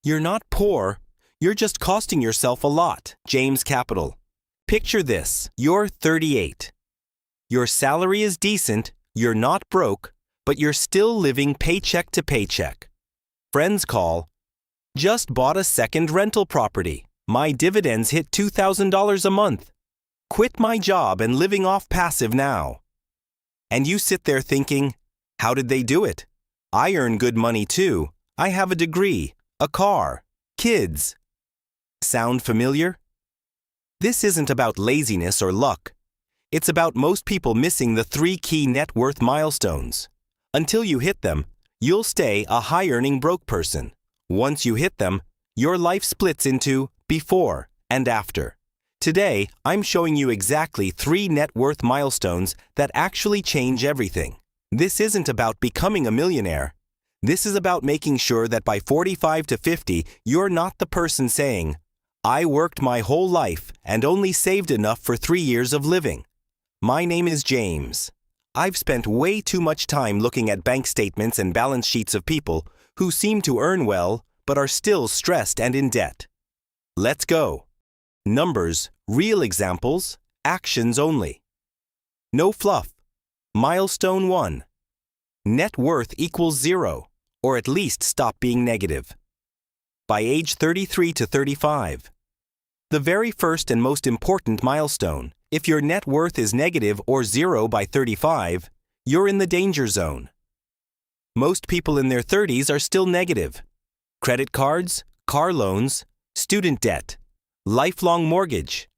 You're not poor. You're just costing yourself a lot. James Capital. Picture this. You're 38. Your salary is decent. You're not broke, but you're still living paycheck to paycheck. Friends call. Just bought a second rental property. My dividends hit $2,000 a month. Quit my job and living off passive now. And you sit there thinking, how did they do it? I earn good money too. I have a degree, a car, kids. Sound familiar? This isn't about laziness or luck. It's about most people missing the 3 key net worth milestones. Until you hit them, you'll stay a high-earning broke person. Once you hit them, your life splits into before and after. Today, I'm showing you exactly 3 net worth milestones that actually change everything. This isn't about becoming a millionaire. This is about making sure that by 45 to 50, you're not the person saying, I worked my whole life and only saved enough for 3 years of living. My name is James. I've spent way too much time looking at bank statements and balance sheets of people who seem to earn well but are still stressed and in debt. Let's go. Numbers, real examples, actions only. No fluff. Milestone 1. Net worth equals 0, or at least stop being negative. By age 33 to 35. The very first and most important milestone. If your net worth is negative or 0 by 35, you're in the danger zone. Most people in their 30s are still negative. Credit cards, car loans, student debt, lifelong mortgage.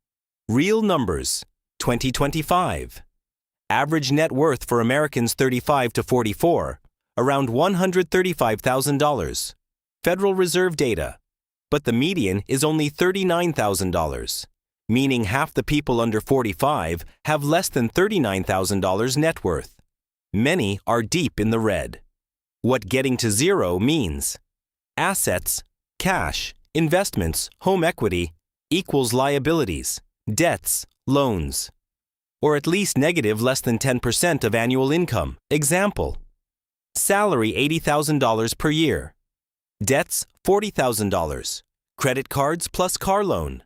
Real numbers, 2025. Average net worth for Americans 35 to 44, around $135,000. Federal Reserve data. But the median is only $39,000, meaning half the people under 45 have less than $39,000 net worth. Many are deep in the red. What getting to 0 means. Assets, cash, investments, home equity, equals liabilities, debts, loans. Or at least negative less than 10% of annual income. Example. Salary $80,000 per year. Debts $40,000. Credit cards plus car loan.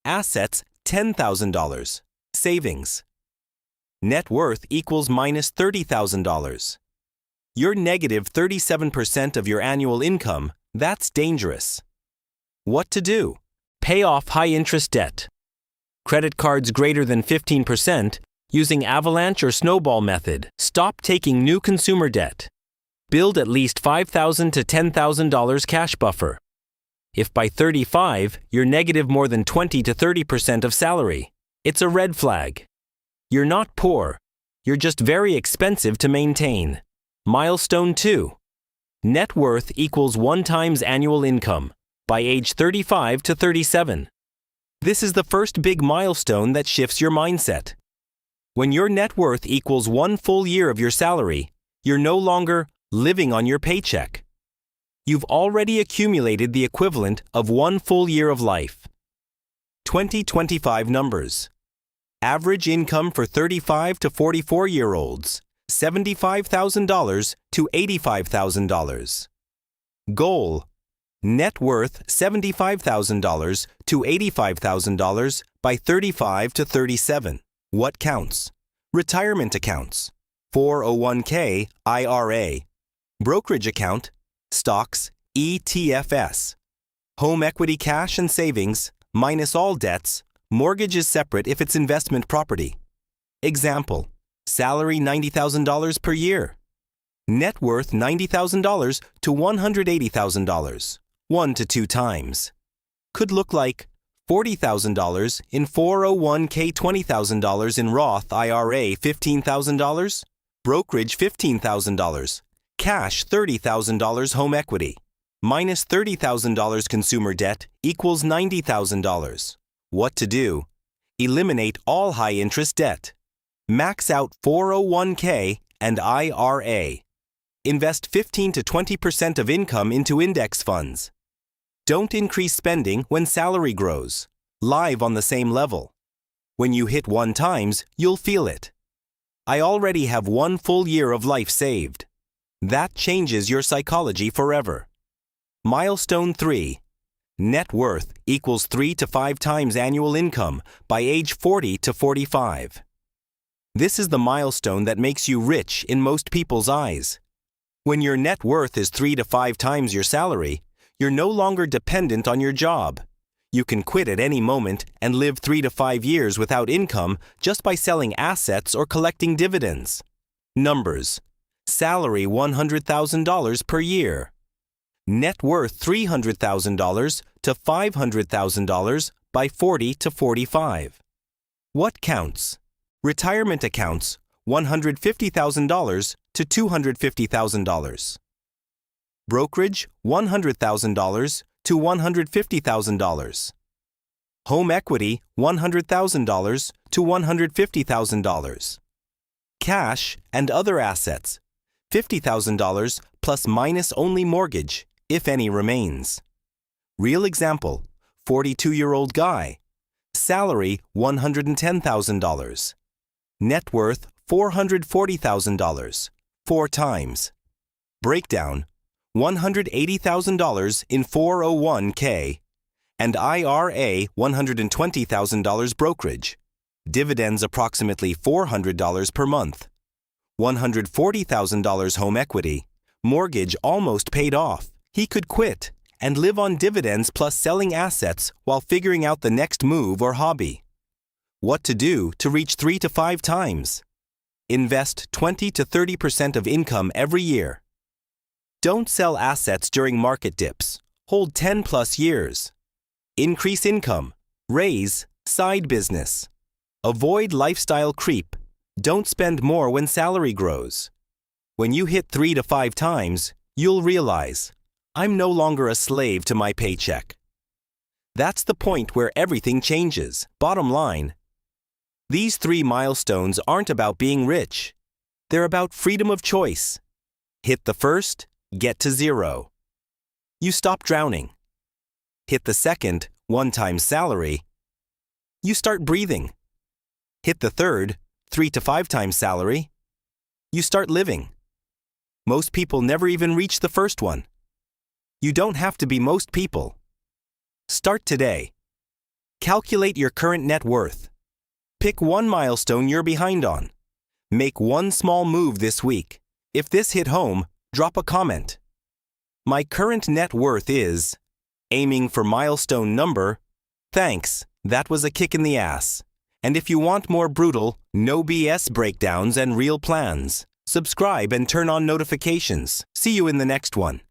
Assets $10,000. Savings. Net worth equals minus $30,000. You're negative 37% of your annual income. That's dangerous. What to do? Pay off high-interest debt. Credit cards greater than 15% using avalanche or snowball method. Stop taking new consumer debt. Build at least $5,000 to $10,000 cash buffer. If by 35, you're negative more than 20 to 30% of salary, it's a red flag. You're not poor. You're just very expensive to maintain. Milestone 2. Net worth equals 1 times annual income by age 35 to 37. This is the first big milestone that shifts your mindset. When your net worth equals 1 full year of your salary, you're no longer living on your paycheck. You've already accumulated the equivalent of 1 full year of life. 2025 numbers. Average income for 35 to 44-year-olds, $75,000 to $85,000. Goal. Net worth $75,000 to $85,000 by 35 to 37. What counts? Retirement accounts, 401k, IRA, brokerage account, stocks, ETFs, home equity cash and savings, minus all debts, mortgage is separate if it's investment property. Example, salary $90,000 per year. Net worth $90,000 to $180,000, 1 to 2 times. Could look like $40,000 in 401k, $20,000 in Roth IRA, $15,000, brokerage $15,000, cash $30,000 home equity, minus $30,000 consumer debt equals $90,000. What to do? Eliminate all high-interest debt. Max out 401k and IRA. Invest 15 to 20% of income into index funds. Don't increase spending when salary grows. Live on the same level. When you hit 1 times, you'll feel it. I already have 1 full year of life saved. That changes your psychology forever. Milestone 3. Net worth equals 3 to 5 times annual income by age 40 to 45. This is the milestone that makes you rich in most people's eyes. When your net worth is 3 to 5 times your salary, you're no longer dependent on your job. You can quit at any moment and live 3 to 5 years without income just by selling assets or collecting dividends. Numbers. Salary $100,000 per year. Net worth $300,000 to $500,000 by 40 to 45. What counts? Retirement accounts $150,000 to $250,000. Brokerage $100,000 to $150,000. Home equity $100,000 to $150,000. Cash and other assets $50,000 plus minus only mortgage, if any remains. Real example, 42-year-old guy. Salary $110,000. Net worth $440,000, 4 times. Breakdown, $180,000 in 401k and IRA $120,000 brokerage. Dividends approximately $400 per month. $140,000 home equity. Mortgage almost paid off. He could quit and live on dividends plus selling assets while figuring out the next move or hobby. What to do to reach 3 to 5 times? Invest 20 to 30% of income every year. Don't sell assets during market dips. Hold 10 plus years. Increase income. Raise side business. Avoid lifestyle creep. Don't spend more when salary grows. When you hit 3 to 5 times, you'll realize, I'm no longer a slave to my paycheck. That's the point where everything changes. Bottom line, these 3 milestones aren't about being rich. They're about freedom of choice. Hit the first, get to 0. You stop drowning. Hit the second, 1 times salary. You start breathing. Hit the third, 3 to 5 times salary. You start living. Most people never even reach the first one. You don't have to be most people. Start today. Calculate your current net worth. Pick one milestone you're behind on. Make one small move this week. If this hit home, drop a comment. My current net worth is... Aiming for milestone number. Thanks, that was a kick in the ass. And if you want more brutal, no BS breakdowns and real plans, subscribe and turn on notifications. See you in the next one.